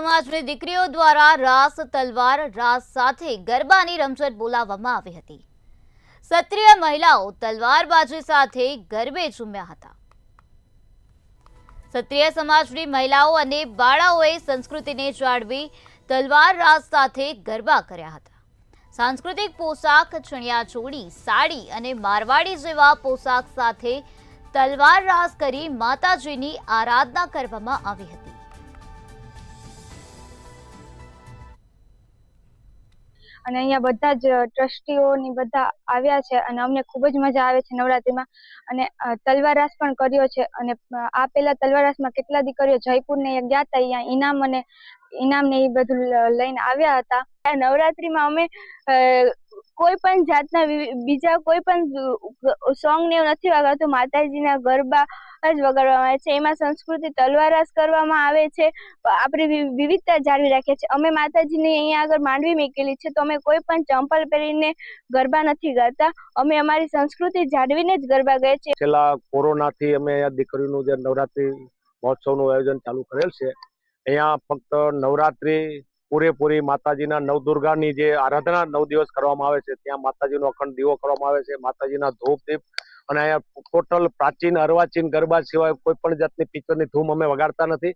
સમાજની દીકરીઓ દ્વારા રાસ તલવાર રાસ સાથે ગરબાની રમઝટ બોલાવવામાં આવી હતી। ક્ષત્રિય મહિલાઓ તલવારબાજી સાથે ગરબે ઝૂમ્યા હતા। ક્ષત્રિય સમાજની મહિલાઓ અને બાળાઓએ સંસ્કૃતિને જાળવી તલવાર રાસ સાથે ગરબા કર્યા હતા। સાંસ્કૃતિક પોશાક, ચણિયા ચોળી, સાડી અને મારવાડી જેવા પોશાક સાથે તલવાર રાસ કરી માતાજીની આરાધના કરવામાં આવી હતી। અને અહીંયા બધા જ ટ્રસ્ટીઓ ની બધા આવ્યા છે અને અમને ખૂબ જ મજા આવે છે નવરાત્રીમાં। અને તલવાર રાસ પણ કર્યો છે અને આ પહેલા તલવાર રાસમાં કેટલા દીકરીઓ જયપુર ને ગયા હતા, અહીંયા ઇનામ ને એ બધું લઈને આવ્યા હતા। નવરાત્રીમાં અમે કોઈ પણ જાતના બીજા કોઈ પણ સોંગ ને એવું નથી વગાડતું, માતાજીના ગરબા જ વગાડવામાં આવે છે। એમાં સંસ્કૃતિ તલવાર રાસ કરવામાં આવે છે, આપણી વિવિધતા જાળવી રાખીએ છીએ। અમે માતાજીની અહીંયા આગળ માંડવી મૂકેલી છે, તો અમે કોઈ પણ ચંપલ પહેરીને ગરબા નથી ગાતા, અમે અમારી સંસ્કૃતિ જાળવીને જ ગરબા ગાઈએ છીએ। છેલ્લા કોરોનાથી અમે અહીંયા દીકરીનું જે નવરાત્રી મહોત્સવનું આયોજન ચાલુ કરેલ છે। અહીંયા ફક્ત નવરાત્રી પૂરેપૂરી માતાજીના નવદુર્ગાની જે આરાધના 9 દિવસ કરવામાં આવે છે, ત્યાં માતાજીનો અખંડ દીવો કરવામાં આવે છે, માતાજીના ધૂપ દીપ અને અહીંયા ટોટલ પ્રાચીન અર્વાચીન ગરબા સિવાય કોઈ પણ જાતની પિક્ચરની ધૂમ અમે વગાડતા નથી।